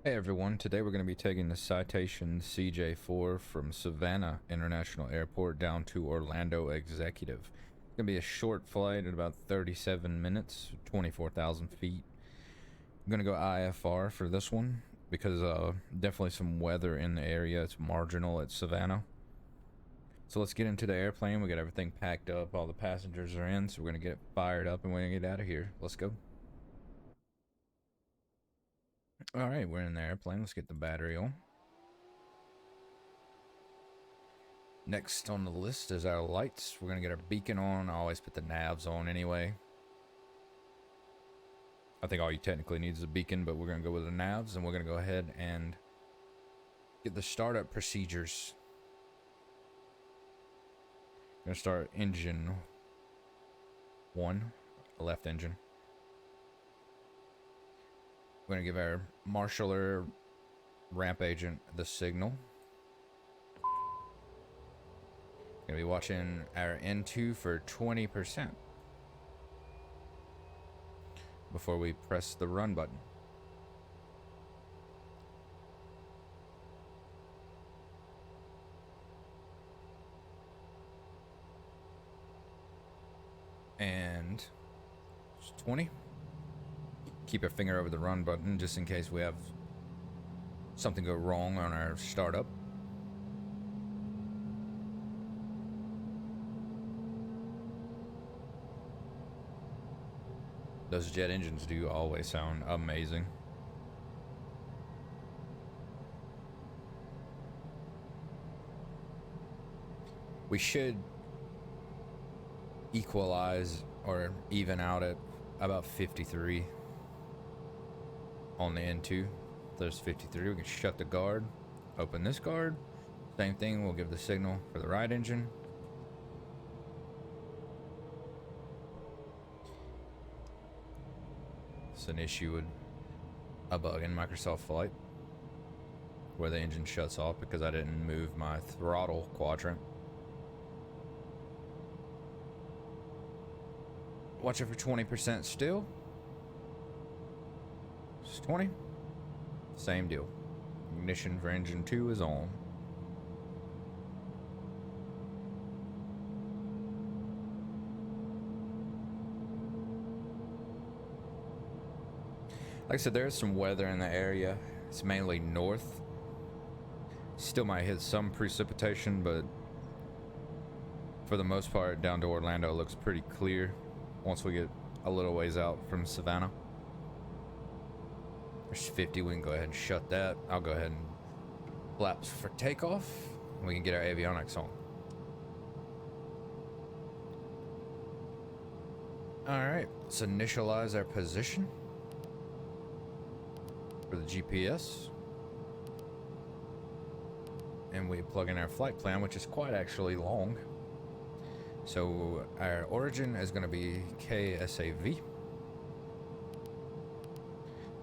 Hey everyone, today we're going to be taking the Citation CJ4 from Savannah International Airport down to Orlando Executive. It's going to be a short flight at about 37 minutes, 24,000 feet. I'm going to go IFR for this one because definitely some weather in the area. It's marginal at Savannah. So let's get into the airplane. We got everything packed up, all the passengers are in, so we're going to get it fired up and we're going to get out of here. Let's go. Alright, we're in the airplane. Let's get the battery on. Next on the list is our lights. We're going to get our beacon on. I always put the navs on anyway. I think all you technically need is a beacon, but we're going to go with the navs, and we're going to go ahead and get the startup procedures. Going to start engine 1, left engine. We're going to give our marshaller ramp agent the signal. Going to be watching our N2 for 20% before we press the run button. And 20. Keep our finger over the run button just in case we have something go wrong on our startup. Those jet engines do always sound amazing. We should equalize or even out at about 53 on the N2. There's 53. We can shut the guard, open this guard. Same thing, we'll give the signal for the right engine. It's an issue with a bug in Microsoft Flight where the engine shuts off because I didn't move my throttle quadrant. Watch it for 20% still. It's 20. Same deal. Ignition for engine 2 is on. Like I said, there's some weather in the area. It's mainly north. Still might hit some precipitation, but for the most part, down to Orlando looks pretty clear once we get a little ways out from Savannah. There's 50. We can go ahead and shut that. I'll go ahead and flaps for takeoff. We can get our avionics on. Alright, let's initialize our position for the GPS, and we plug in our flight plan, which is quite actually long. So our origin is going to be KSAV.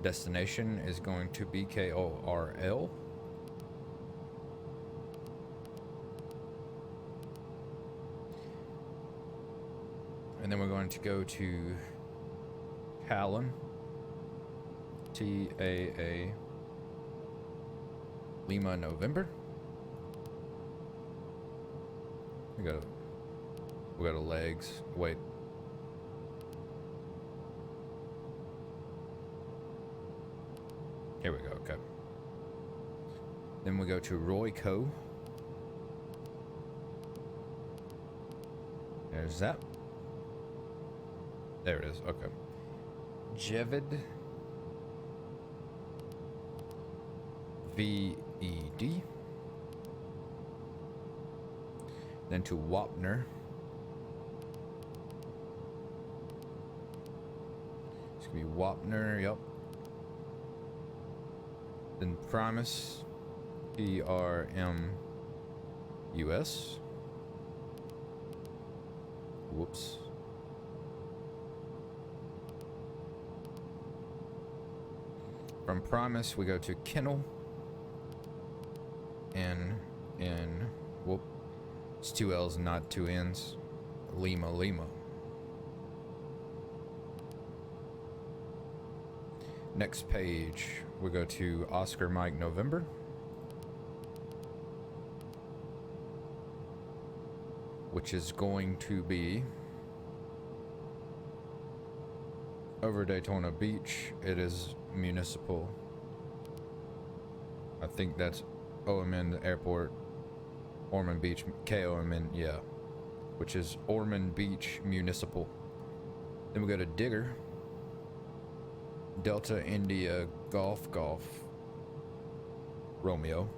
Destination is going to be KORL. And then we're going to go to Talon. TAA Lima November. We got a legs. Wait. Here we go. Okay. Then we go to Royco. There's that. There it is. Okay. Jevid. VED, then to Wapner. It's gonna be Wapner, yep. Then Primus, PRMUS. Whoops. From Primus, we go to Kennel. Whoop, it's 2 L's, not 2 N's. Lima. Next page, we go to Oscar Mike November. Which is going to be over Daytona Beach. It is municipal. I think that's OMN Airport, Ormond Beach, KOMN, yeah. Which is Ormond Beach Municipal. Then we go to Digger, Delta India Golf Romeo.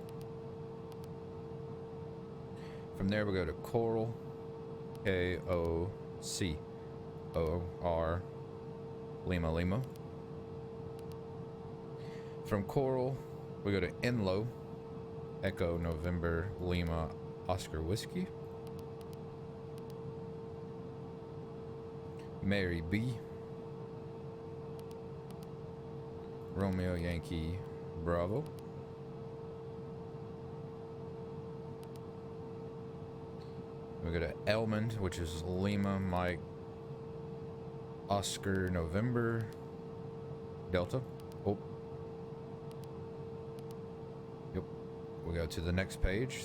From there we go to Coral, KOCOR, Lima. From Coral we go to Enlow, Echo November Lima Oscar Whiskey. Mary B, Romeo Yankee Bravo. We go to Elmond, which is Lima Mike Oscar November Delta. Oh. Yep. We go to the next page.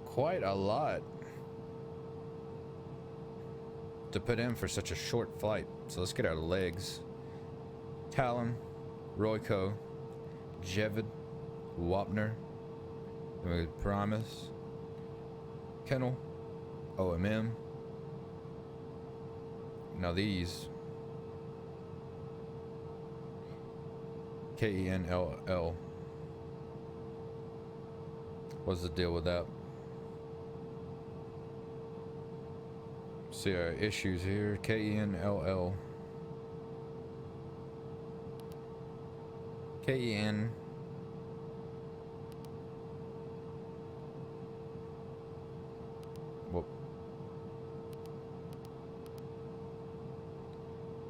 Quite a lot to put in for such a short flight. So let's get our legs. Talon, Royco, Jevid, Wapner, then we go Primus, Kennel, OMM. Now these KENLL. What's the deal with that? See our issues here. KENLL. KEN. Whoop.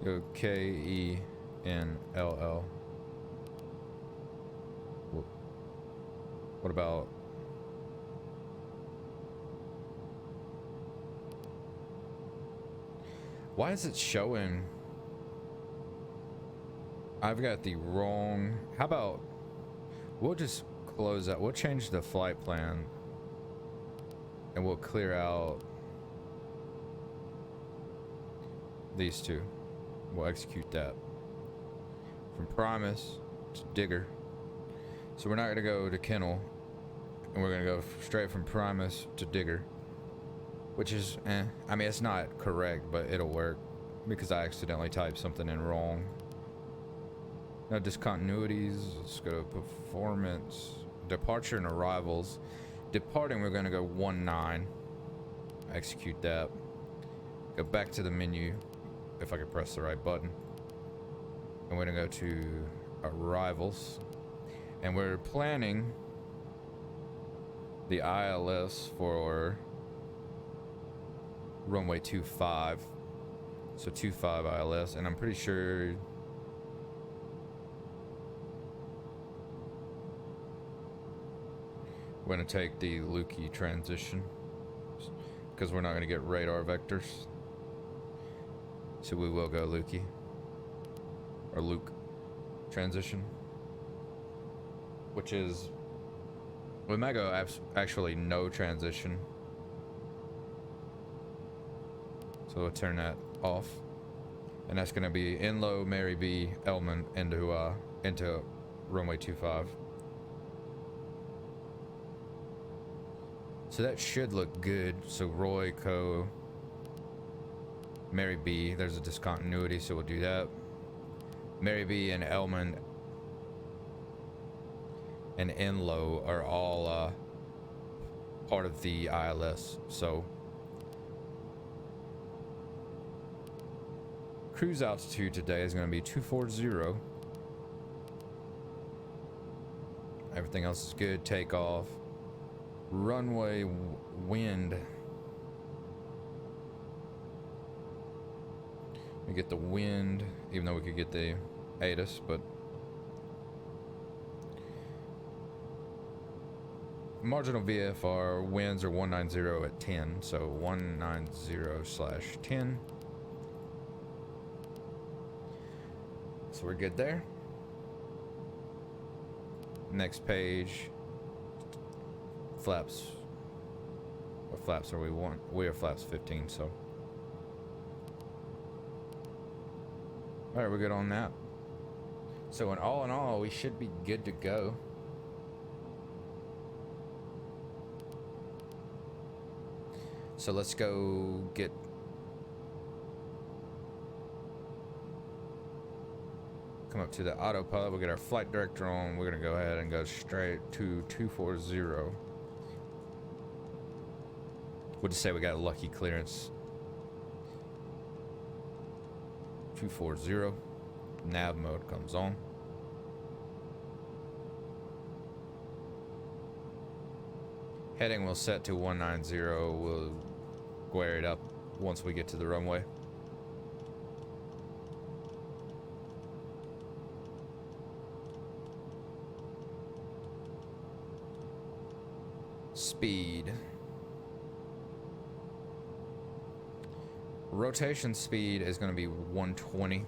Go KENLL. Whoop. What about why is it showing? I've got the wrong. How about we'll just close out. We'll change the flight plan and we'll clear out these two. We'll execute that. From Primus to Digger. So we're not going to go to Kennel. And we're going to go straight from Primus to Digger. Which is, I mean, it's not correct, but it'll work. Because I accidentally typed something in wrong. No discontinuities. Let's go to performance. Departure and arrivals. Departing, we're going to go 19. Execute that. Go back to the menu. If I could press the right button. And we're going to go to arrivals. And we're planning the ILS for runway 25. So 25 ILS. And I'm pretty sure we're going to take the Lukey transition because we're not going to get radar vectors. So we will go Lukey or Luke transition, which is, we might go actually no transition. So we'll turn that off. And that's going to be Enlow, Mary B, Elman into runway 25. So that should look good. So Roy, Co, Mary B, there's a discontinuity, so we'll do that. Mary B and Elman and Enlow are all part of the ILS. So cruise altitude today is going to be 240. Everything else is good. Takeoff. Runway wind. We get the wind, even though we could get the ATIS, but marginal VFR winds are 190 at 10, so 190/10. So So we're good there. Next page. Flaps. What flaps are we want? We are flaps 15, so. Alright, we're good on that. So in all, we should be good to go. So let's go get... Come up to the autopilot, we'll get our flight director on. We're gonna go ahead and go straight to 240. We'll just say we got a lucky clearance. 240. Nav mode comes on. Heading will set to 190. We'll square it up once we get to the runway. Speed. Rotation speed is going to be 120,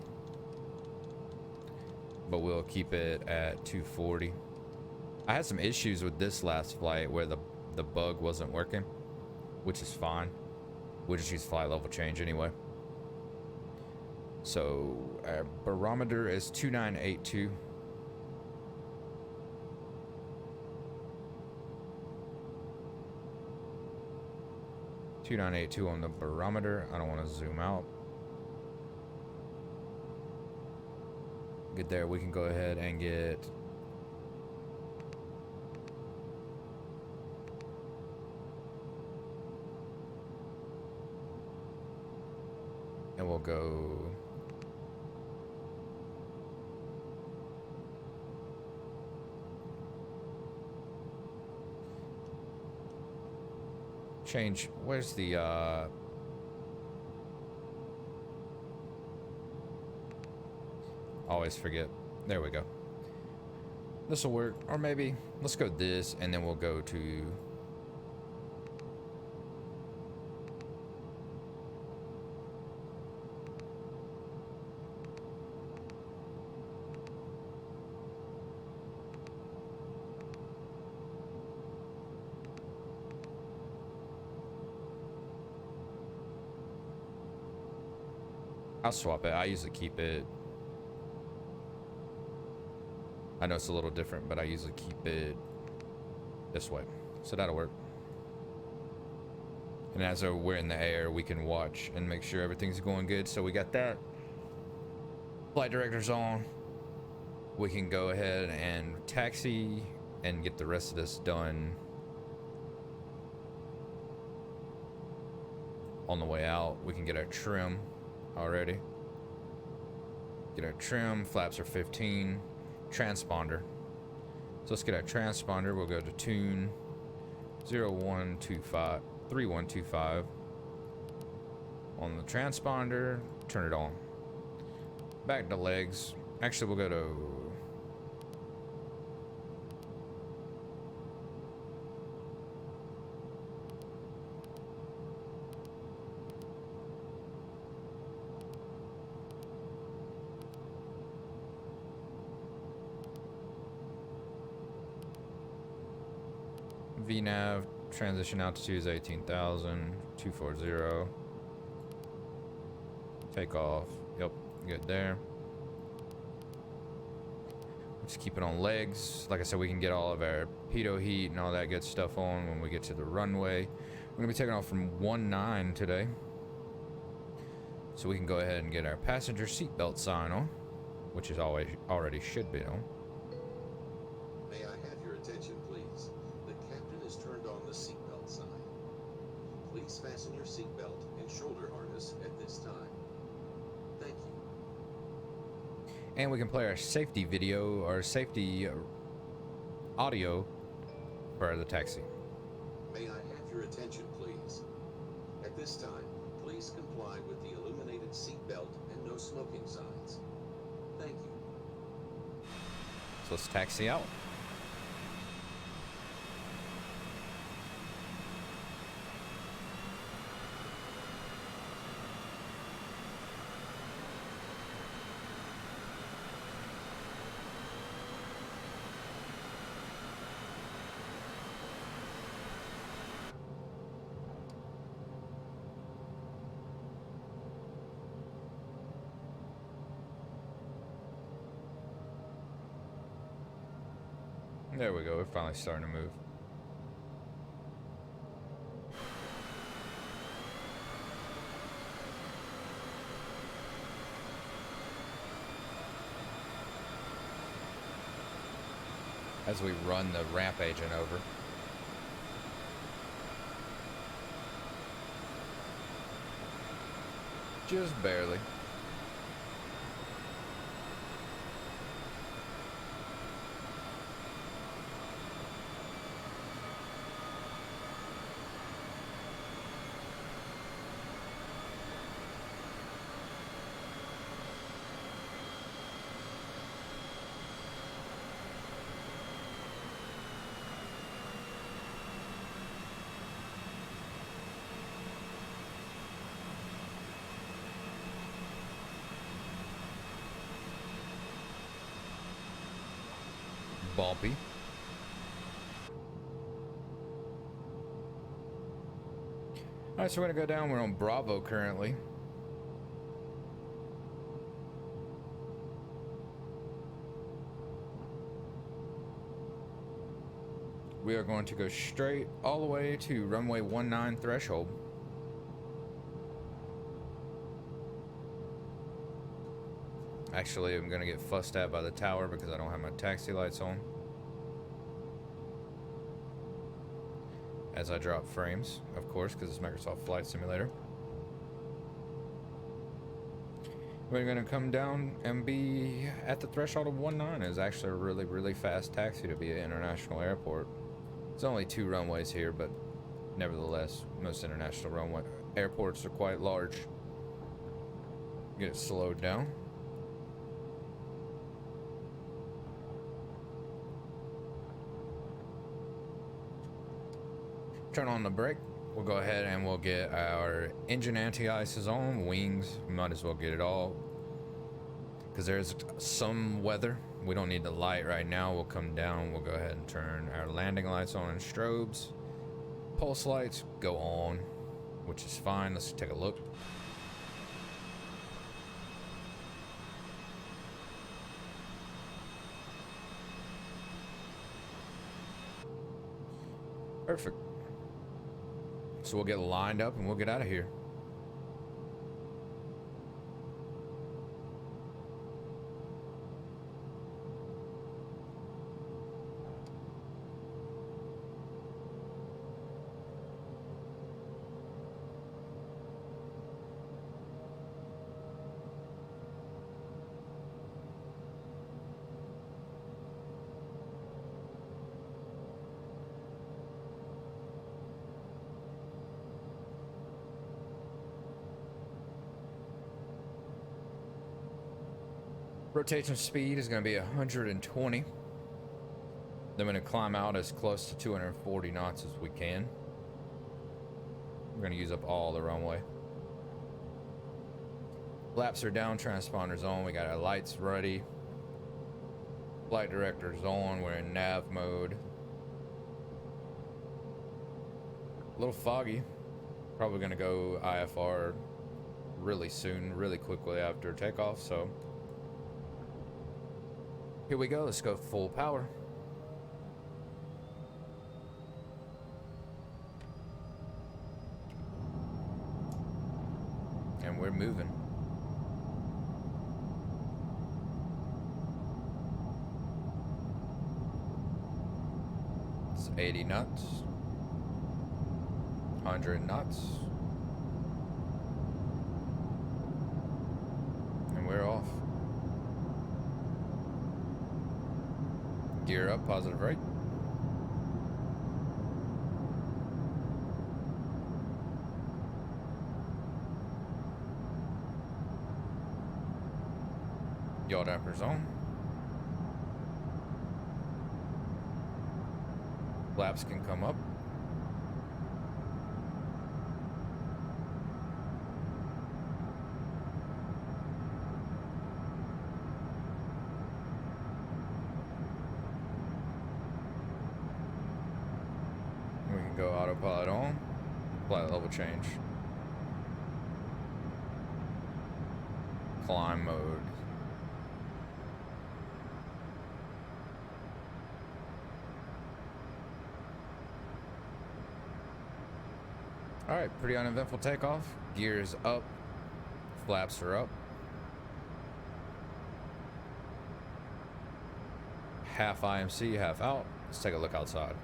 but we'll keep it at 240. I had some issues with this last flight where the bug wasn't working, which is fine. We'll just use flight level change anyway. So our barometer is 2982. on the barometer. I don't want to zoom out. Good there. We can go ahead and get and we'll go change. Where's the always forget. There we go. This will work. Or maybe let's go this and then we'll go to I'll swap it. I usually keep it. I know it's a little different, but I usually keep it this way. So that'll work. And as we're in the air, we can watch and make sure everything's going good. So we got that. Flight director's on. We can go ahead and taxi and get the rest of this done on the way out. We can get our trim already. Get our trim. Flaps are 15. Transponder. So let's get our transponder. We'll go to tune 3125. On the transponder, turn it on. Back to legs. Actually, we'll go to Nav Transition Altitude is 18,000. 240. Takeoff. Yep, good there. Just keep it on legs. Like I said, we can get all of our pitot heat and all that good stuff on when we get to the runway. We're gonna be taking off from 19 today, so we can go ahead and get our passenger seatbelt sign on, which is already should be on. May I have your attention, please? The captain has turned on the seatbelt sign. Please fasten your seatbelt and shoulder harness at this time. Thank you. And we can play our safety video or safety audio for the taxi. May I have your attention, please? At this time, please comply with the illuminated seatbelt and no smoking signs. Thank you. So let's taxi out. There we go. We're finally starting to move. As we run the ramp agent over. Just barely. Bumpy. Alright, so we're gonna go down. We're on Bravo currently. We are going to go straight all the way to runway 19 threshold. Actually, I'm gonna get fussed at by the tower because I don't have my taxi lights on. As I drop frames, of course, because it's Microsoft Flight Simulator. We're gonna come down and be at the threshold of 19. It's actually a really, really fast taxi to be an international airport. It's only 2 runways here, but nevertheless, most international airports are quite large. Get it slowed down. Turn on the brake. We'll go ahead and we'll get our engine anti-ices on, wings. We might as well get it all because there's some weather. We don't need the light right now. We'll come down. We'll go ahead and turn our landing lights on and strobes. Pulse lights go on, which is fine. Let's take a look. Perfect. So we'll get lined up and we'll get out of here. Rotation speed is going to be 120. Then we're going to climb out as close to 240 knots as we can. We're going to use up all the runway. Flaps are down, transponders on. We got our lights ready. Flight director's on. We're in nav mode. A little foggy. Probably going to go IFR really soon, really quickly after takeoff, so here we go. Let's go full power. And we're moving. It's 80 knots. 100 knots. And we're off. Gear up, positive right. Yaw dampers on. Flaps can come up. We can go autopilot on. Flight level change. Climb mode. All right, pretty uneventful takeoff. Gears up, flaps are up. Half IMC, half out. Let's take a look outside.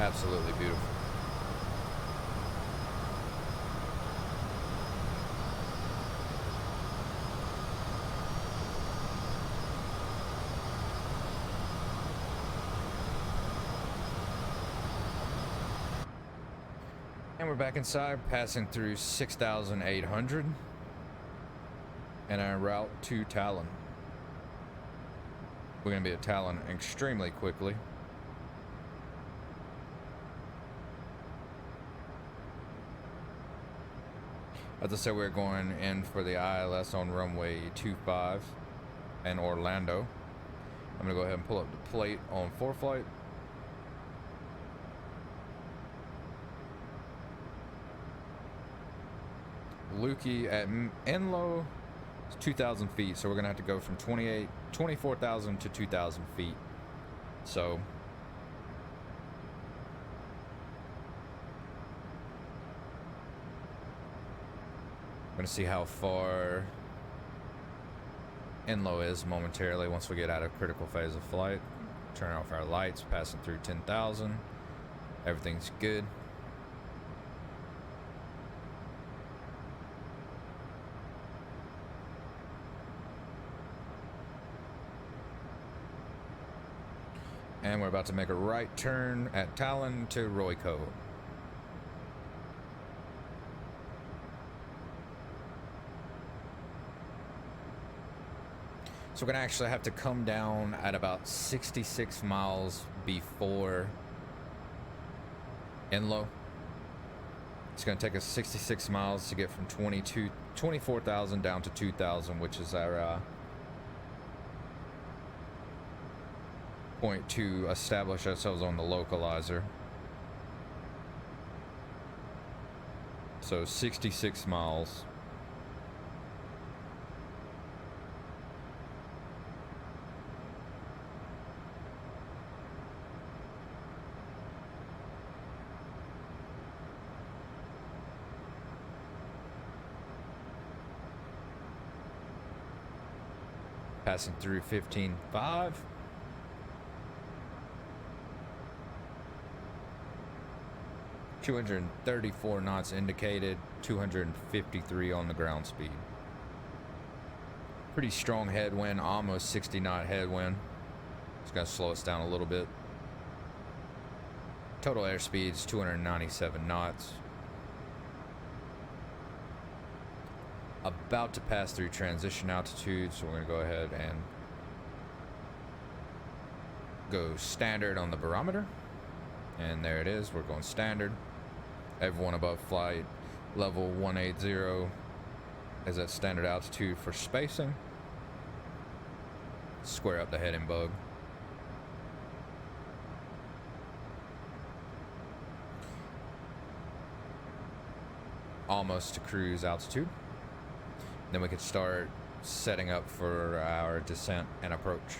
Absolutely beautiful. And we're back inside, passing through 6,800 and en route to Talon. We're going to be at Talon extremely quickly. As I said, we're going in for the ILS on runway 25 in Orlando. I'm going to go ahead and pull up the plate on ForeFlight. Lukey at Enlow is 2,000 feet, so we're going to have to go from 24,000 to 2,000 feet. So I'm going to see how far Enlow is momentarily once we get out of critical phase of flight. Turn off our lights, passing through 10,000. Everything's good. And we're about to make a right turn at Talon to Royco. So we're gonna actually have to come down at about 66 miles before Enlow. It's gonna take us 66 miles to get from 24,000 down to 2,000, which is our point to establish ourselves on the localizer. So 66 miles. Passing through 15.5. .234 knots indicated, 253 on the ground speed. Pretty strong headwind, almost 60 knot headwind. It's gonna slow us down a little bit. Total airspeed is 297 knots. About to pass through transition altitude, so we're gonna go ahead and go standard on the barometer. And there it is, we're going standard. Everyone above flight level 180 is at standard altitude for spacing. Square up the head and bug. Almost to cruise altitude. Then we can start setting up for our descent and approach.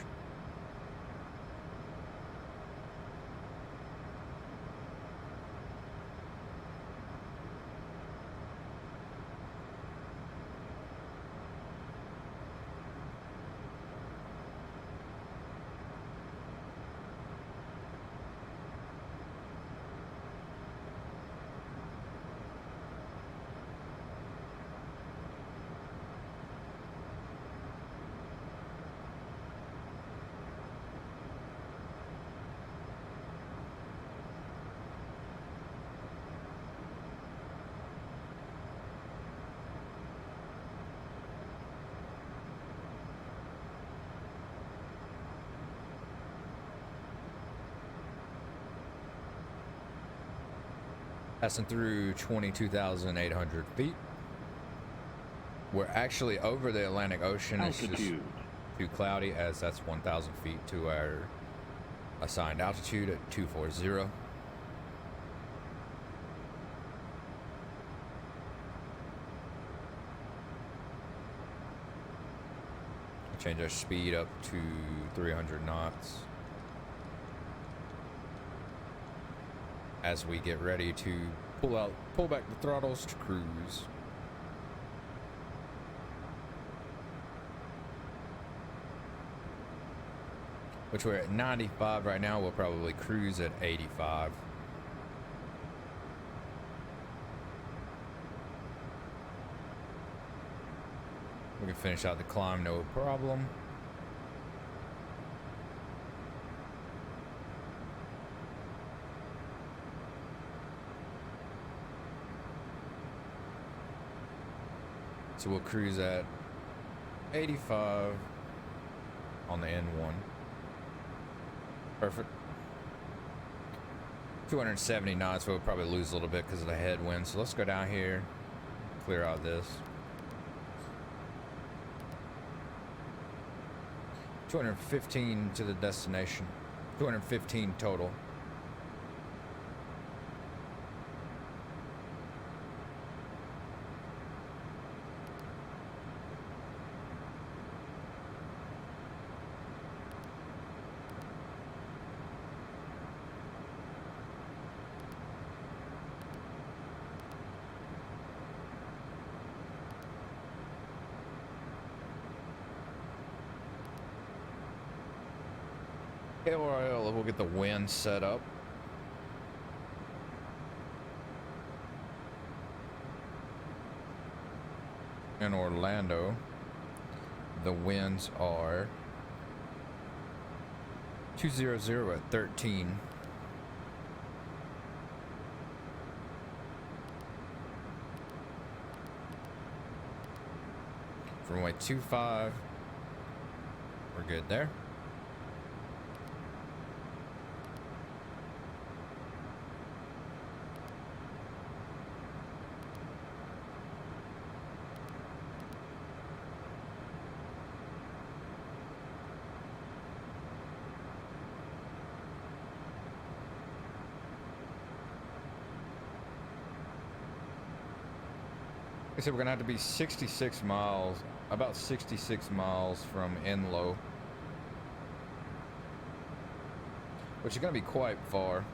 Passing through 22,800 feet. We're actually over the Atlantic Ocean. Altitude. It's just too cloudy, as that's 1,000 feet to our Assigned altitude at 240. Change our speed up to 300 knots as we get ready to pull back the throttles to cruise. Which we're at 95 right now. We'll probably cruise at 85. We can finish out the climb, no problem. So we'll cruise at 85 on the N1. Perfect. 270 knots, we'll probably lose a little bit because of the headwind. So let's go down here, clear out this. 215 to the destination. 215 total. KORL, we'll get the wind set up. In Orlando, the winds are 200 at 13. Runway 25, we're good there. So we're gonna have to be 66 miles, about 66 miles from Enlow, which is gonna be quite far.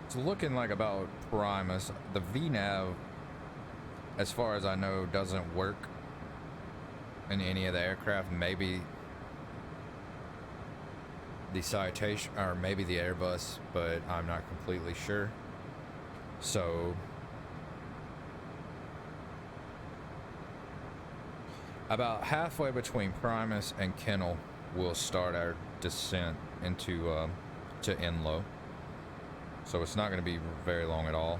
It's looking like about Primus. The VNav, as far as I know, doesn't work in any of the aircraft. Maybe the Citation, or maybe the Airbus, but I'm not completely sure. So about halfway between Primus and Kennel, we'll start our descent into to Enlow. So it's not going to be very long at all.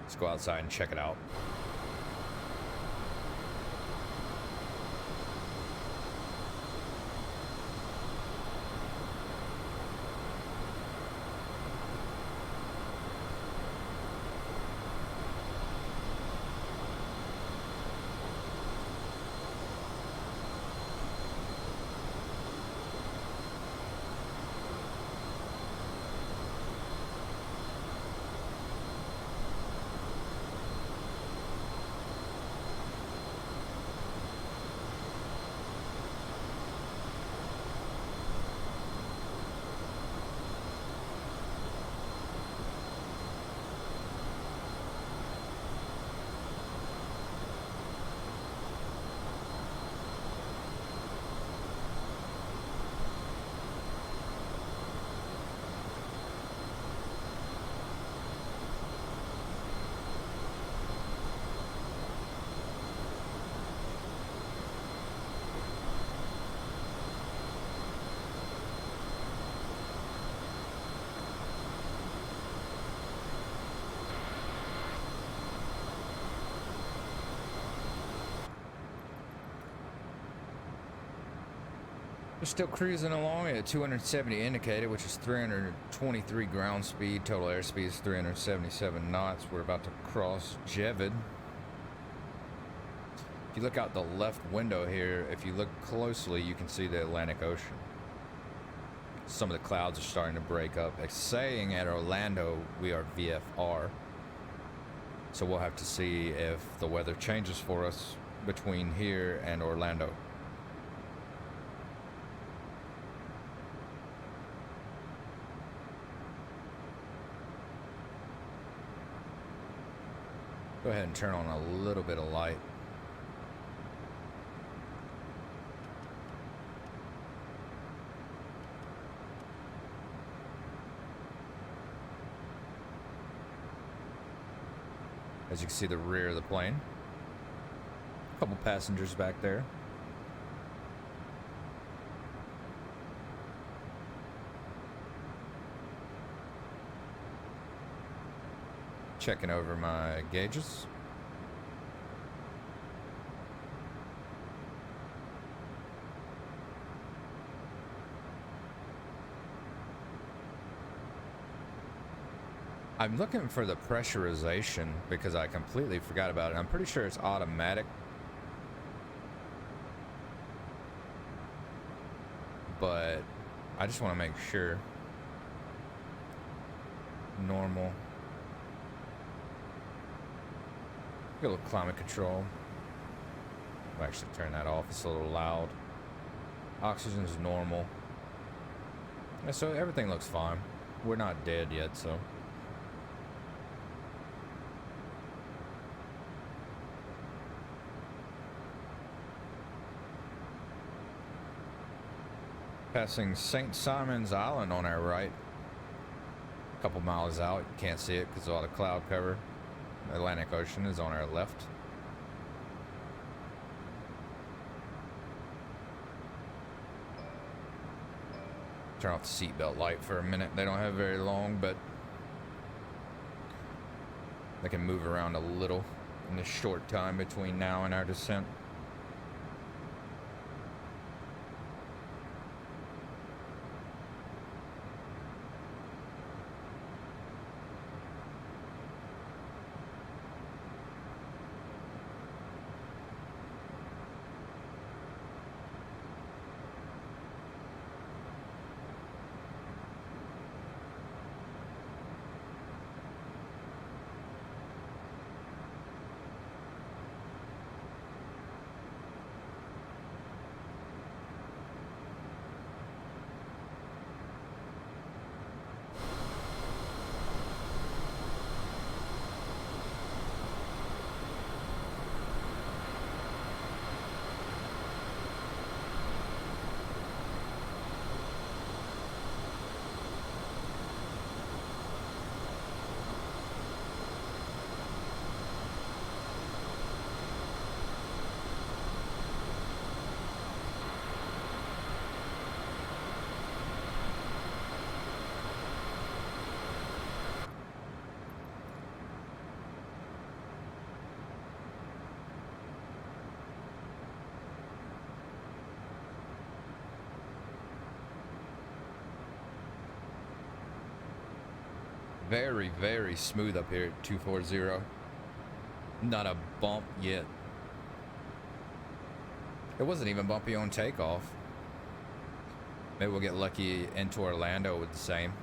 Let's go outside and check it out. We're still cruising along at 270 indicated, which is 323 ground speed. Total airspeed is 377 knots. We're about to cross Jevid. If you look out the left window here, if you look closely, you can see the Atlantic Ocean. Some of the clouds are starting to break up. It's saying at Orlando we are VFR. So we'll have to see if the weather changes for us between here and Orlando. Go ahead and turn on a little bit of light. As you can see, the rear of the plane. A couple passengers back there. Checking over my gauges. I'm looking for the pressurization because I completely forgot about it. I'm pretty sure it's automatic. But I just want to make sure. Normal. Get a little climate control. I'll actually turn that off. It's a little loud. Oxygen is normal. Yeah, so everything looks fine. We're not dead yet, so. Passing St. Simon's Island on our right. A couple miles out. You can't see it because of all the cloud cover. The Atlantic Ocean is on our left. Turn off the seatbelt light for a minute. They don't have very long, but they can move around a little in the short time between now and our descent. Very, very smooth up here at 240. Not a bump yet. It wasn't even bumpy on takeoff. Maybe we'll get lucky into Orlando with the same.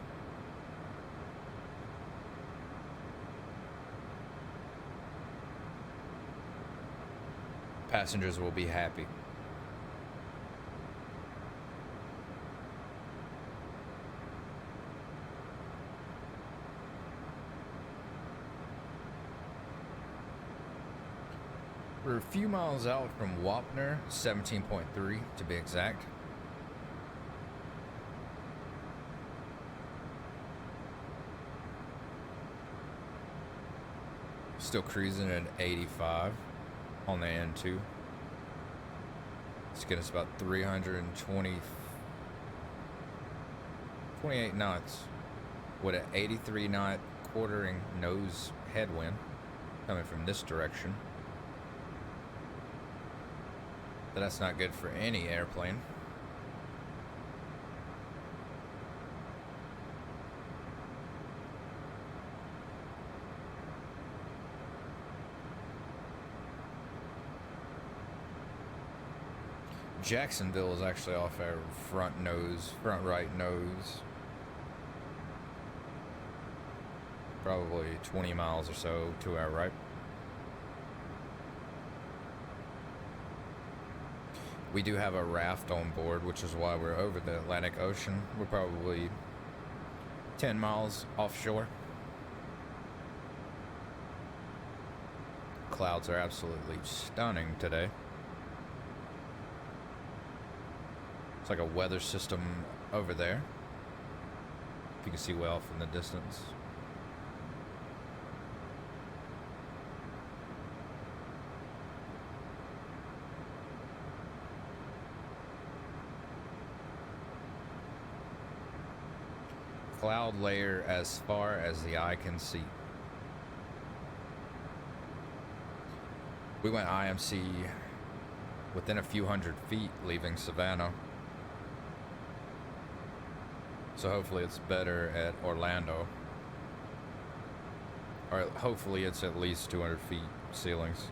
Passengers will be happy. We're a few miles out from Wapner, 17.3 to be exact. Still cruising at 85 on the N2. It's getting us about 28 knots with an 83 knot quartering nose headwind coming from this direction. But that's not good for any airplane. Jacksonville is actually off our front right nose. Probably 20 miles or so to our right. We do have a raft on board, which is why we're over the Atlantic Ocean. We're probably 10 miles offshore. Clouds are absolutely stunning today. It's like a weather system over there, if you can see well from the distance. Cloud layer as far as the eye can see. We went IMC within a few hundred feet leaving Savannah. So hopefully it's better at Orlando. Or hopefully it's at least 200 feet ceilings.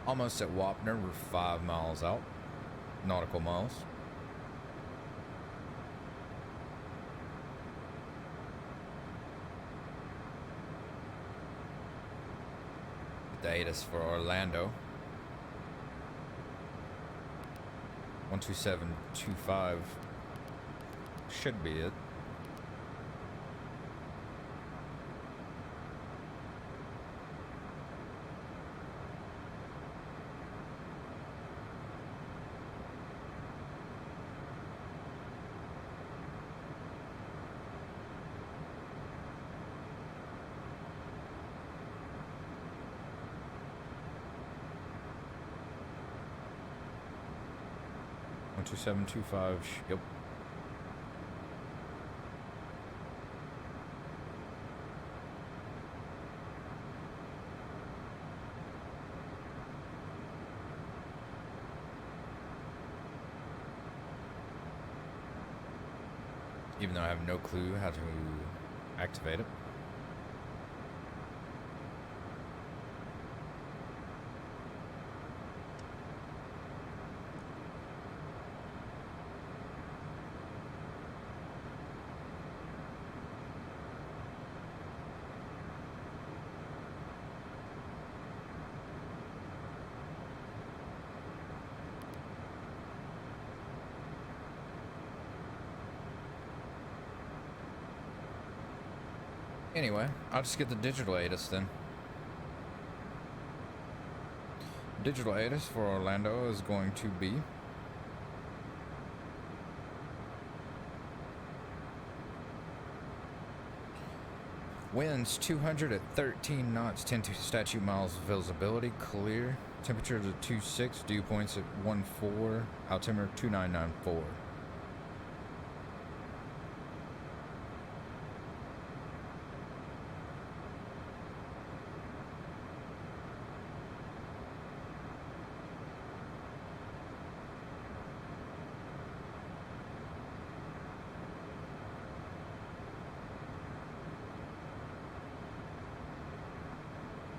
Almost at Wapner, we're 5 miles out, nautical miles. The ATIS for Orlando. 12725 should be it. One 2725. Yep. Even though I have no clue how to activate it. Anyway, I'll just get the digital ATIS then. Digital ATIS for Orlando is going to be winds 200 at 13 knots, 10 statute miles visibility, clear. Temperatures at 26, dew points at 14, altimeter 2994.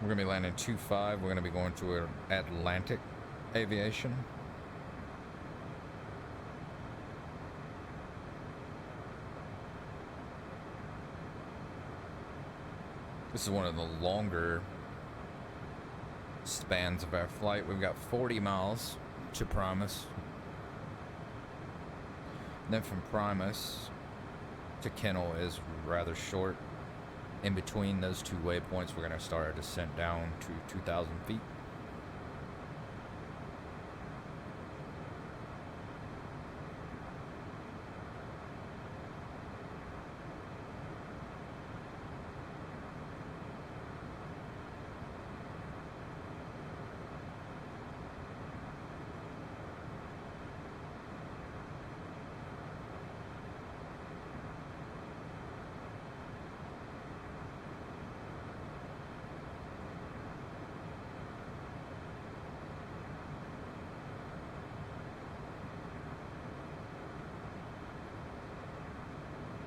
We're going to be landing 2-5. We're going to be going to Atlantic Aviation. This is one of the longer spans of our flight. We've got 40 miles to Primus. Then from Primus to Kennel is rather short. In between those two waypoints, we're going to start our descent down to 2,000 feet.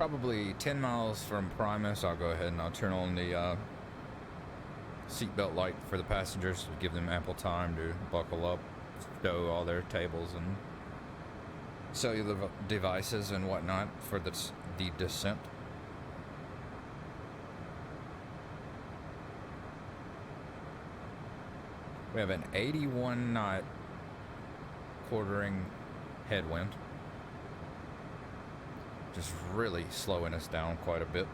Probably 10 miles from Primus, I'll go ahead and I'll turn on the seatbelt light for the passengers to give them ample time to buckle up, stow all their tables and cellular devices and whatnot for the descent. We have an 81 knot quartering headwind, just really slowing us down quite a bit.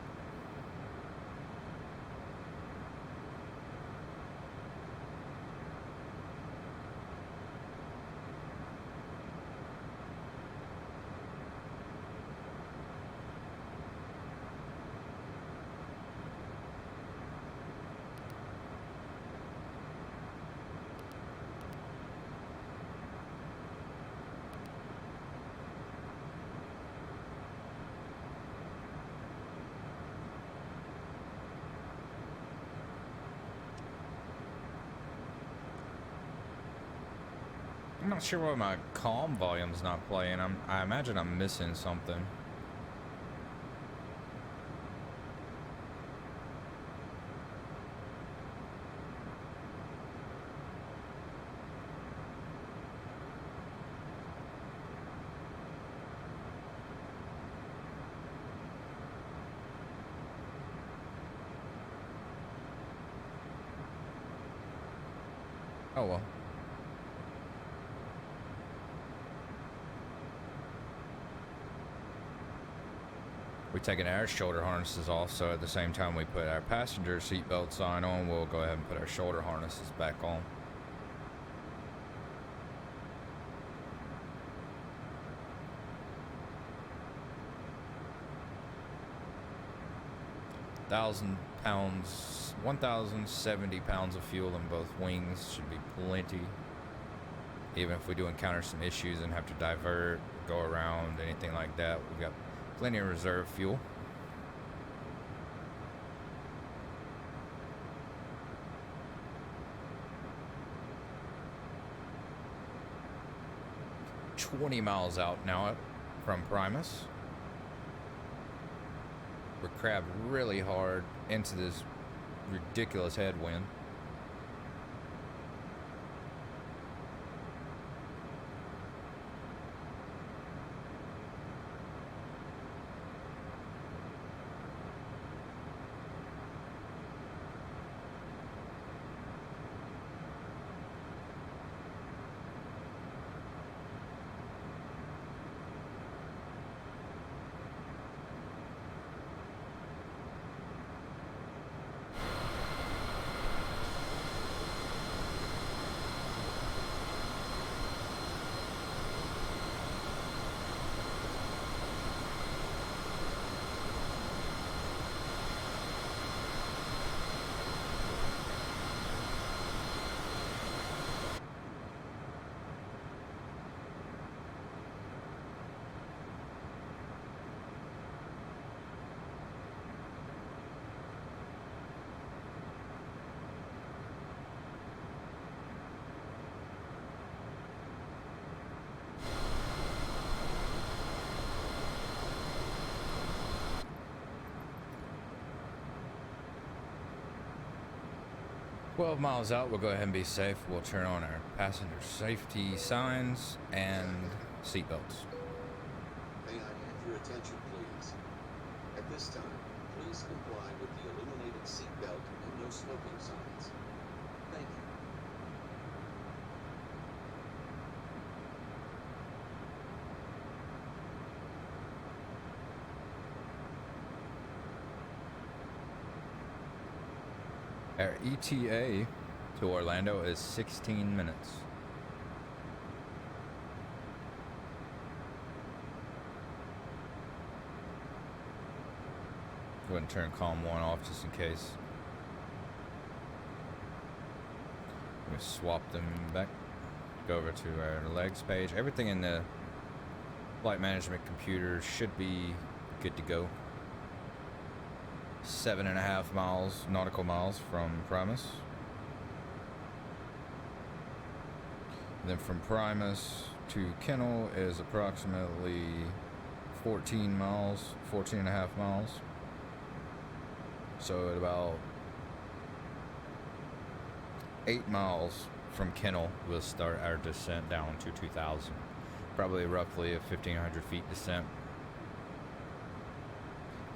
I'm not sure why my calm volume's not playing. I imagine I'm missing something. Oh well. We're taking our shoulder harnesses off, so at the same time we put our passenger seatbelt sign on, we'll go ahead and put our shoulder harnesses back on. £1,070 pounds of fuel in both wings should be plenty. Even if we do encounter some issues and have to divert, go around, anything like that, we've got plenty of reserve fuel. $20 miles out now from Primus. We're crabbed really hard into this ridiculous headwind. "12 miles out, we'll go ahead and be safe. We'll turn on our passenger safety signs and seatbelts." May I have your attention, please? At this time, please comply with the illuminated seatbelt and no smoking signs. Thank you. Our ETA to Orlando is 16 minutes. Go ahead and turn COM 1 off just in case. I'm gonna swap them back. Go over to our legs page. Everything in the flight management computer should be good to go. 7.5 miles, nautical miles from Primus. Then from Primus to Kennel is approximately 14 miles, 14 and a half miles. So at about 8 miles from Kennel, we'll start our descent down to 2,000. Probably roughly a 1,500 feet descent.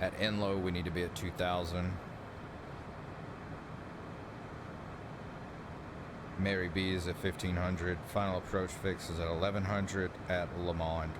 At Enlow, we need to be at 2,000. Mary B is at 1,500. Final approach fix is at 1,100 at Le Monde.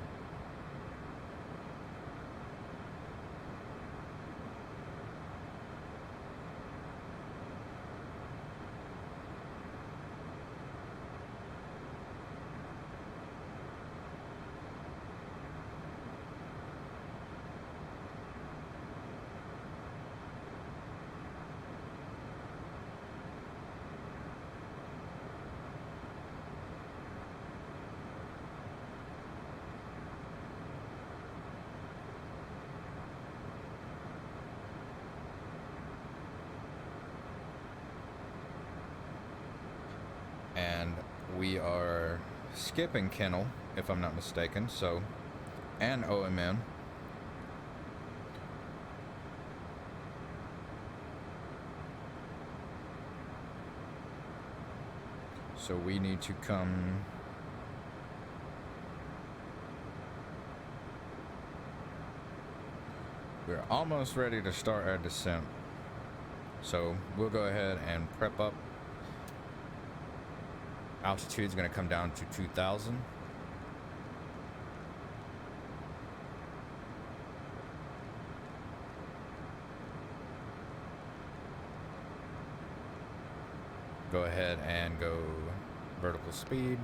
And we are skipping Kennel, if I'm not mistaken, so, and OMN. So we need to come we're almost ready to start our descent. So we'll go ahead and prep up. Altitude is going to come down to 2,000. Go ahead and go vertical speed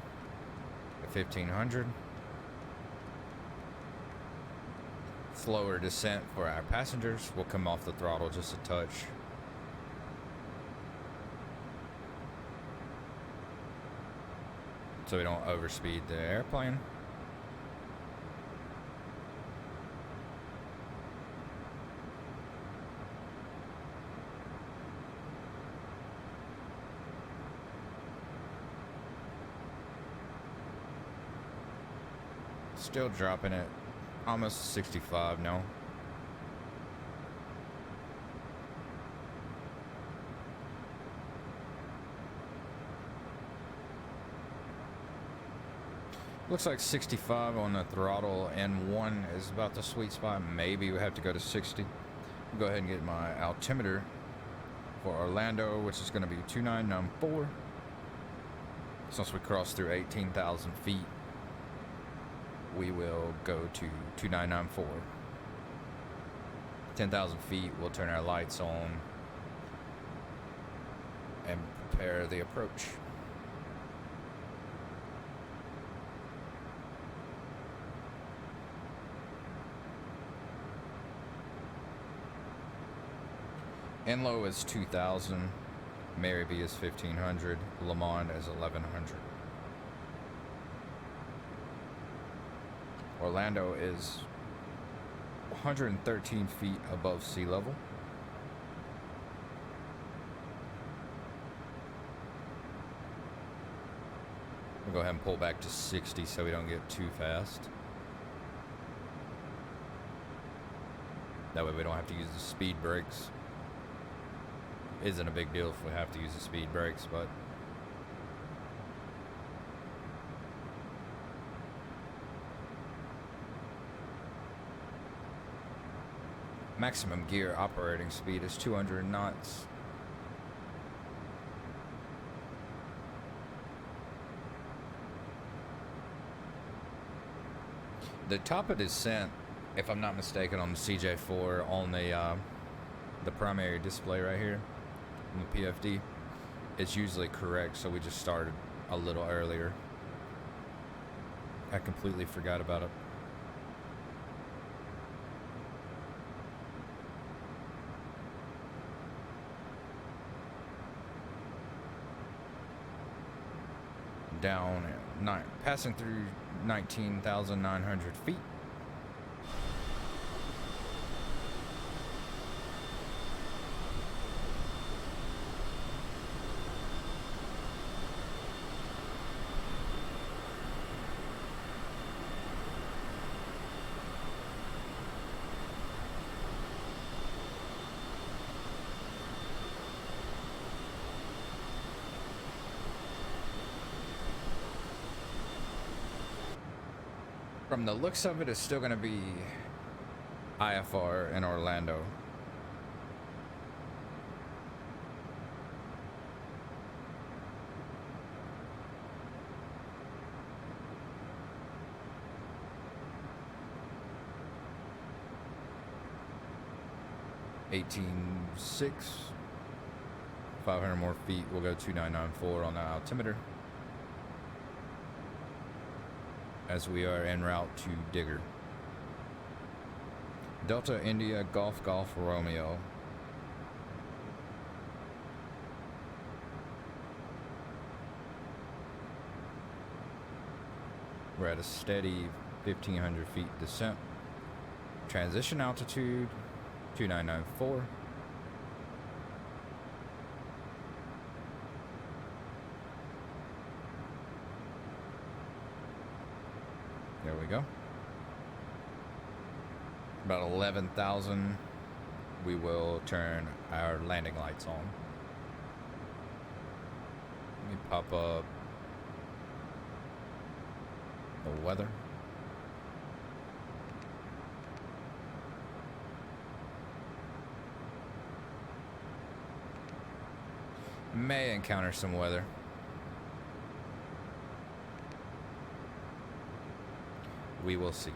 at 1,500. Slower descent for our passengers. We'll come off the throttle just a touch. So we don't overspeed the airplane. Still dropping it. Almost 65 now. Looks like 65 on the throttle, and 1 is about the sweet spot. Maybe we have to go to 60. I'll go ahead and get my altimeter for Orlando, which is going to be 2994. Since we crossed through 18,000 feet, we will go to 2994. 10,000 feet, we'll turn our lights on and prepare the approach. Enlow is 2,000, Mary B is 1,500, Le Monde is 1,100. Orlando is 113 feet above sea level. We'll go ahead and pull back to 60 so we don't get too fast. That way we don't have to use the speed brakes. Isn't a big deal if we have to use the speed brakes, but maximum gear operating speed is 200 knots. The top of descent, if I'm not mistaken, on the CJ4 on the primary display right here on the PFD, is usually correct, so we just started a little earlier. I completely forgot about it. Down, passing through 19,900 feet. From the looks of it, it's still going to be IFR in Orlando. $18,600, 500 more feet. We'll go 2994 on the altimeter as we are en route to Digger. Delta India Golf Golf Romeo. We're at a steady 1,500 feet descent. Transition altitude 2994. There we go. About 11,000. We will turn our landing lights on. Let me pop up the weather. May encounter some weather. We will see.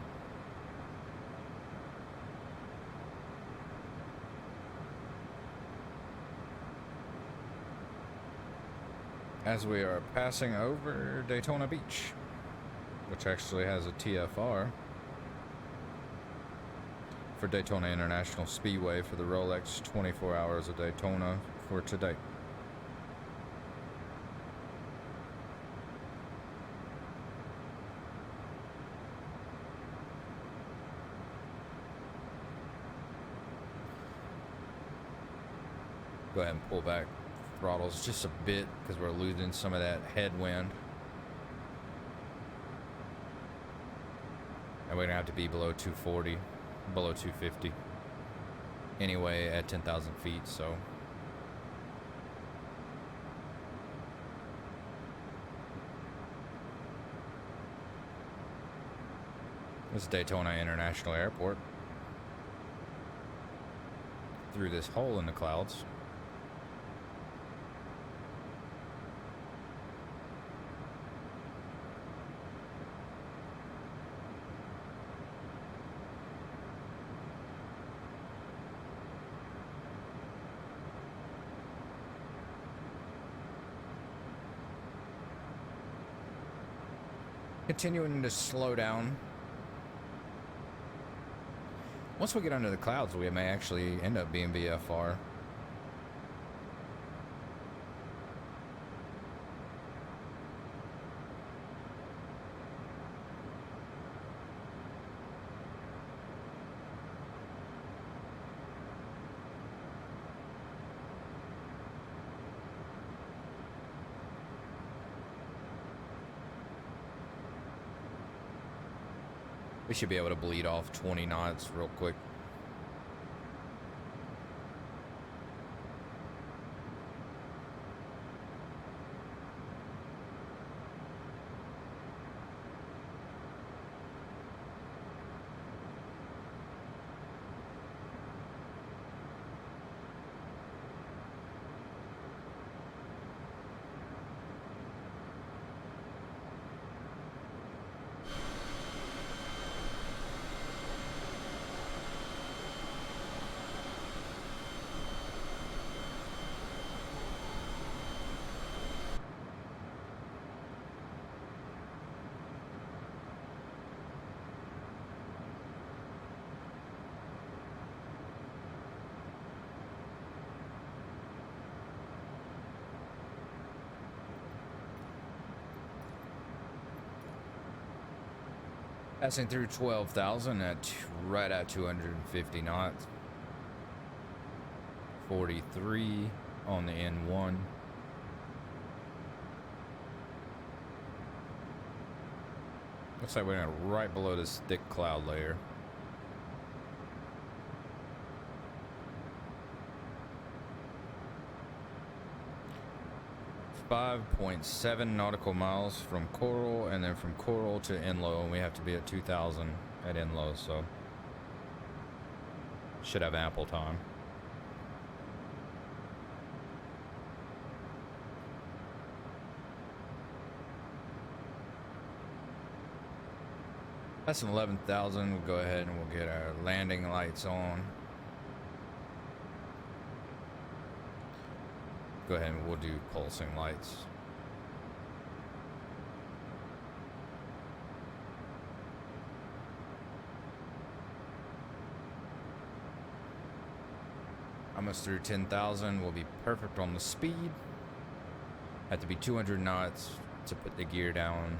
As we are passing over Daytona Beach, which actually has a TFR for Daytona International Speedway for the Rolex 24 Hours of Daytona for today. Go ahead and pull back throttles just a bit because we're losing some of that headwind. And we're gonna have to be below 240, below 250 anyway at 10,000 feet, so. This is Daytona International Airport. Through this hole in the clouds. Continuing to slow down. Once we get under the clouds, we may actually end up being VFR. We should be able to bleed off 20 knots real quick. Passing through 12,000 at right at 250 knots. 43 on the N1. Looks like we're right below this thick cloud layer. 5.7 nautical miles from Coral, and then from Coral to Inlow, and we have to be at 2,000 at Inlow, so should have ample time. That's an 11,000. We'll go ahead and we'll get our landing lights on. Go ahead and we'll do pulsing lights. Almost through 10,000. We'll be perfect on the speed. Have to be 200 knots to put the gear down.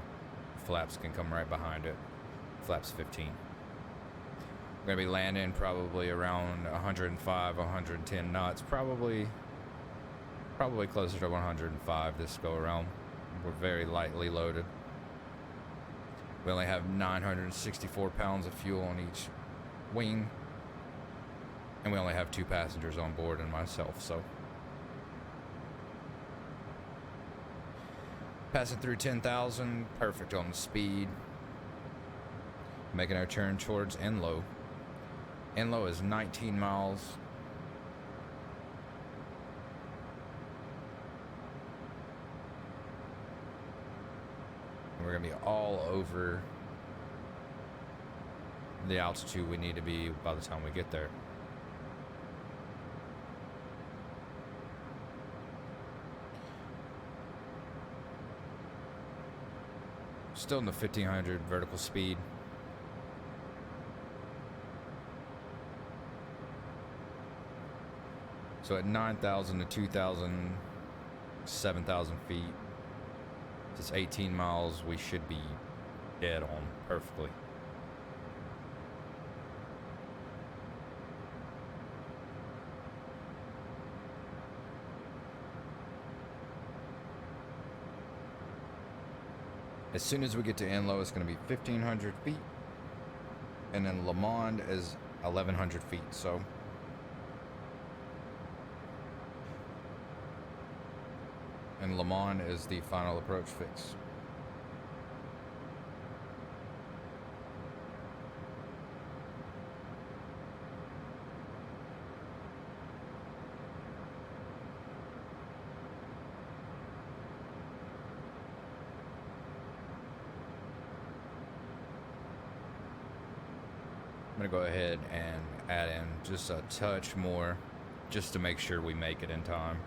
Flaps can come right behind it. Flaps 15. We're gonna be landing probably around 105, 110 knots. Probably closer to 105 this go around. We're very lightly loaded. We only have 964 pounds of fuel on each wing, and we only have 2 passengers on board and myself, so passing through 10,000, perfect on the speed. Making our turn towards Inlow. Inlow is 19 miles. We're gonna be all over the altitude we need to be by the time we get there. Still in the 1500 vertical speed. So at 9,000 to 2,000, 7,000 feet, just 18 miles, we should be dead on perfectly. As soon as we get to Inlow, it's going to be 1,500 feet, and then Le Monde is 1,100 feet, so and Le Monde is the final approach fix. I'm gonna go ahead and add in just a touch more just to make sure we make it in time.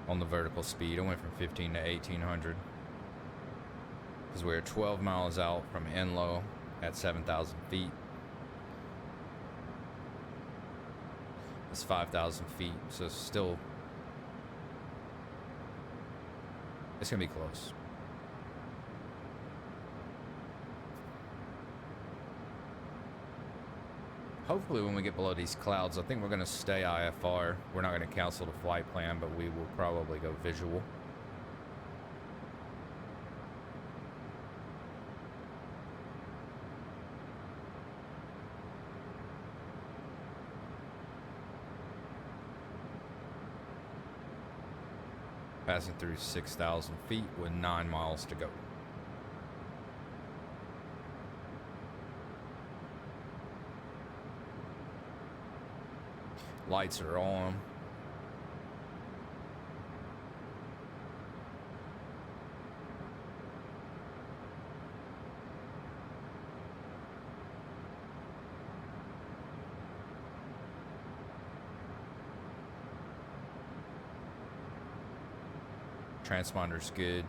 On the vertical speed, I went from 15 to 1,800 because we're 12 miles out from Inlow at 7,000 feet. It's 5,000 feet, so still, it's gonna be close. Hopefully when we get below these clouds, I think we're going to stay IFR. We're not going to cancel the flight plan, but we will probably go visual. Passing through 6,000 feet with 9 miles to go. Lights are on. Transponder's good.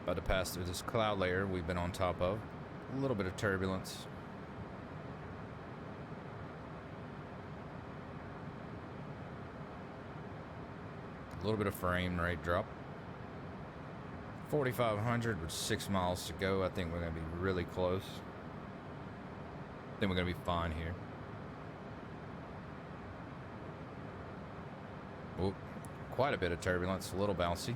About to pass through this cloud layer we've been on top of. A little bit of turbulence. A little bit of frame rate drop. 4,500 with 6 miles to go. I think we're going to be really close. I think we're going to be fine here. Oh, quite a bit of turbulence, a little bouncy.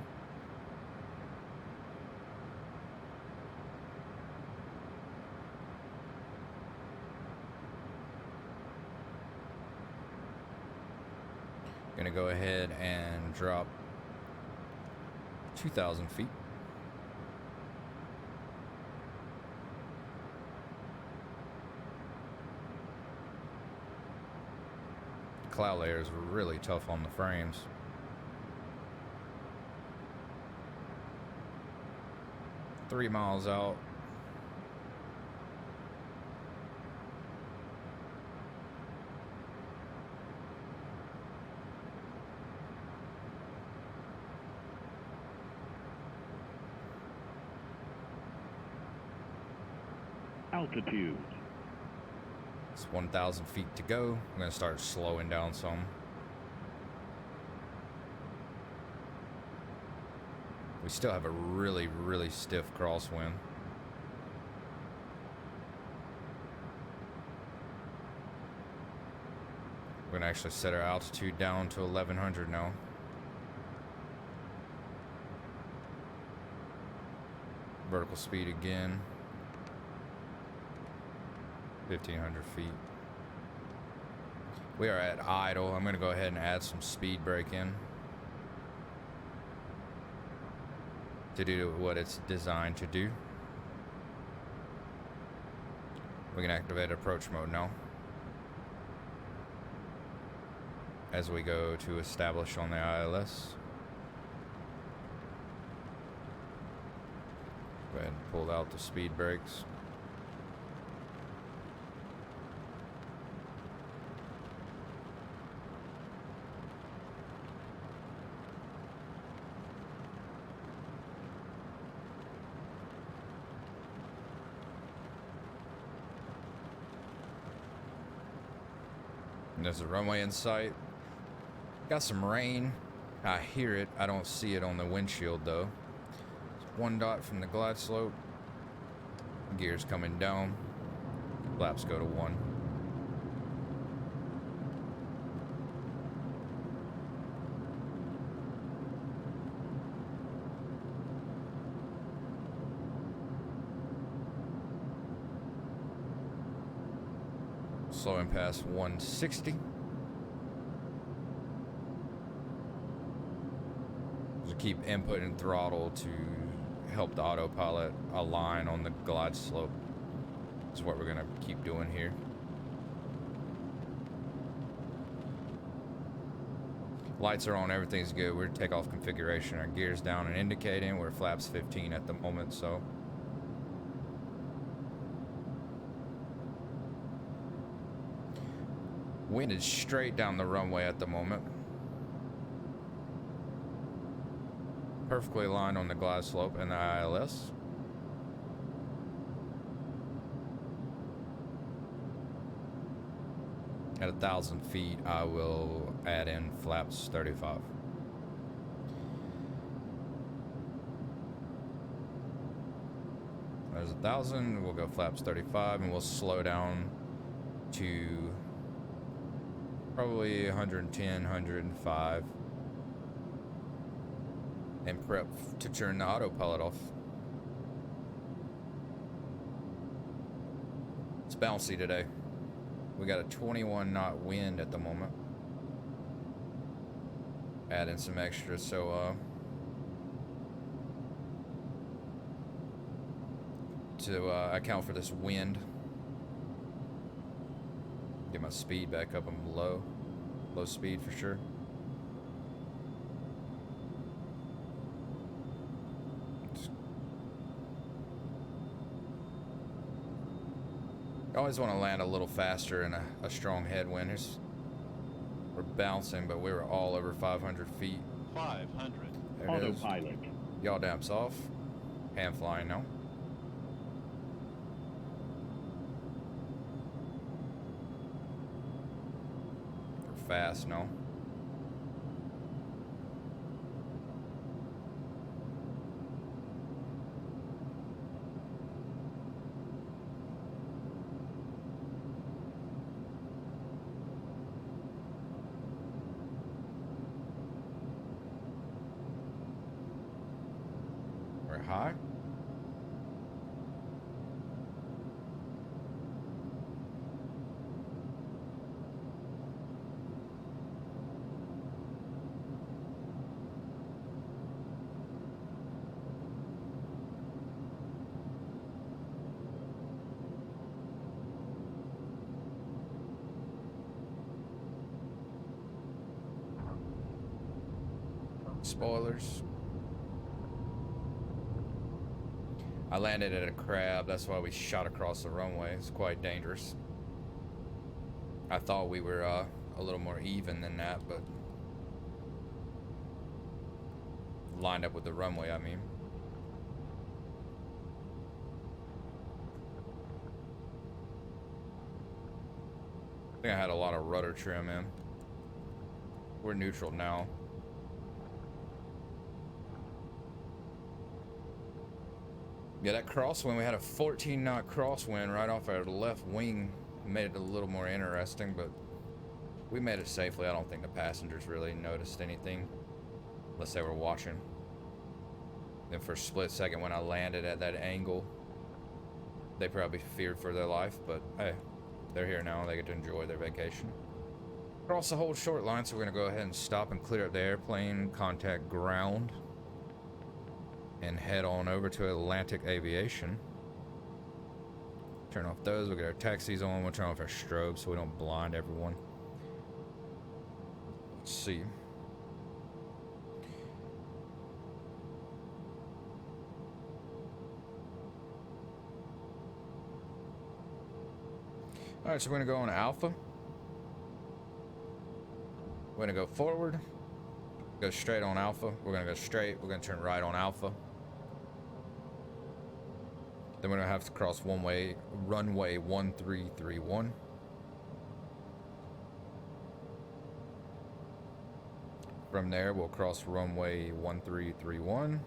Gonna go ahead and drop 2,000 feet. Cloud layer is really tough on the frames. Three miles out. Altitude. It's 1,000 feet to go. I'm gonna start slowing down some. We still have a really, really stiff crosswind. We're gonna actually set our altitude down to 1,100 now. Vertical speed again. 1,500 feet. We are at idle. I'm gonna go ahead and add some speed brake in to do what it's designed to do. We can activate approach mode now as we go to establish on the ILS. Go ahead and pull out the speed brakes. There's a runway in sight. Got some rain. I hear it. I don't see it on the windshield though. It's one dot from the glide slope. Gears coming down. Flaps go to 1. Slowing past 160. Just keep inputting throttle to help the autopilot align on the glide slope. That's what we're gonna keep doing here. Lights are on, everything's good. We're takeoff configuration. Our gears down and indicating. We're flaps 15 at the moment, so. Wind is straight down the runway at the moment. Perfectly aligned on the glide slope and the ILS. At 1,000 feet, I will add in flaps 35. There's 1,000, we'll go flaps 35 and we'll slow down to probably 110, 105 and prep to turn the autopilot off. It's bouncy today. We got a 21 knot wind at the moment. Add in some extra so to account for this wind. Get my speed back up. I'm low speed for sure. I always want to land a little faster in a strong headwind. We're bouncing, but we were all over 500 feet. 500. There it is. Autopilot. Yaw damps off. Hand flying now. Fast, no. We're high. spoilers. I landed at a crab, that's why we shot across the runway. It's quite dangerous. I thought we were a little more even than that, but lined up with the runway, I mean. I think I had a lot of rudder trim in. We're neutral now. Yeah, that crosswind, we had a 14-knot crosswind right off our left wing. Made it a little more interesting, but we made it safely. I don't think the passengers really noticed anything, unless they were watching. Then for a split second when I landed at that angle, they probably feared for their life, but hey, they're here now. They get to enjoy their vacation. Across the whole short line, so we're gonna go ahead and stop and clear up the airplane, contact ground, and head on over to Atlantic Aviation. Turn off those, we'll get our taxis on, we'll turn off our strobes so we don't blind everyone. Let's see. Alright, so we're gonna go on Alpha. We're gonna go forward, go straight on Alpha. We're gonna go straight, we're gonna turn right on Alpha. Then we're gonna have to cross runway 1331. From there, we'll cross runway 1331.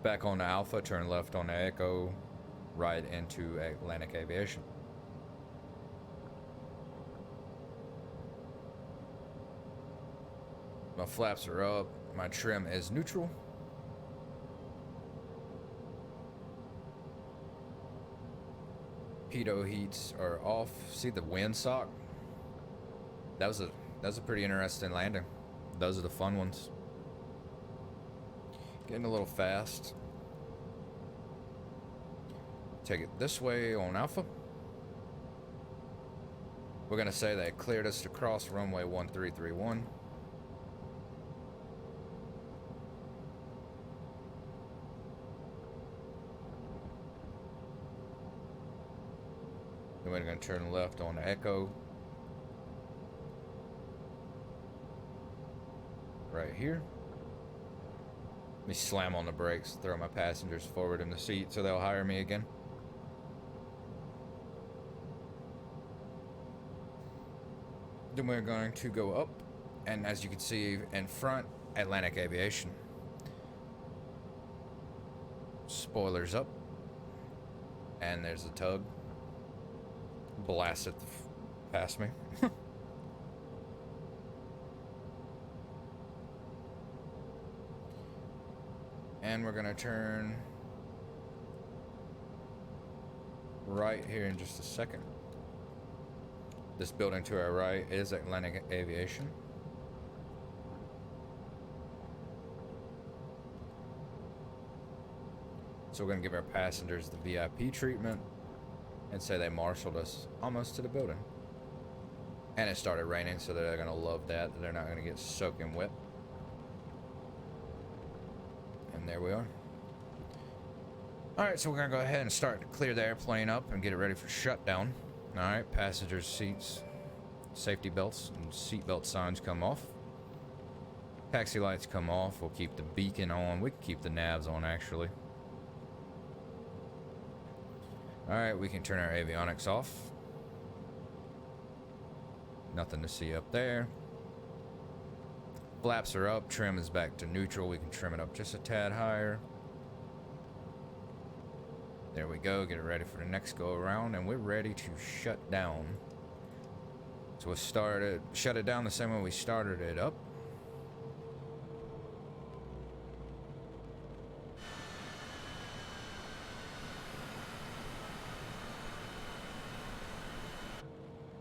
Back on Alpha, turn left on Echo, right into Atlantic Aviation. My flaps are up, my trim is neutral. Pitot heats are off. See the windsock? That was a pretty interesting landing. Those are the fun ones. Getting a little fast. Take it this way on Alpha. We're gonna say they cleared us to cross runway 1331. Then we're gonna turn left on Echo. Right here. Let me slam on the brakes, throw my passengers forward in the seat so they'll hire me again. Then we're going to go up, and as you can see in front, Atlantic Aviation. Spoilers up, and there's the tug. Blasted past me. And we're gonna turn right here in just a second. This building to our right is Atlantic Aviation. So we're gonna give our passengers the VIP treatment and say they marshaled us almost to the building. And it started raining, so they're gonna love that. They're not gonna get soaking wet. And there we are. Alright, so we're gonna go ahead and start to clear the airplane up and get it ready for shutdown. Alright, passengers' seats, safety belts, and seatbelt signs come off. Taxi lights come off. We'll keep the beacon on. We can keep the navs on, actually. Alright, we can turn our avionics off. Nothing to see up there. Flaps are up, trim is back to neutral. We can trim it up just a tad higher. There we go, get it ready for the next go around, and we're ready to shut down. So we'll shut it down the same way we started it up.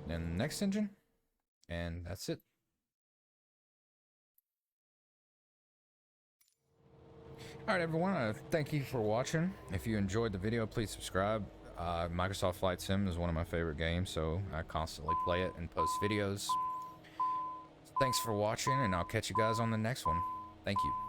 Then the next engine, and that's it. Alright everyone, thank you for watching. If you enjoyed the video, please subscribe. Microsoft Flight Sim is one of my favorite games, so I constantly play it and post videos. Thanks for watching, and I'll catch you guys on the next one. Thank you.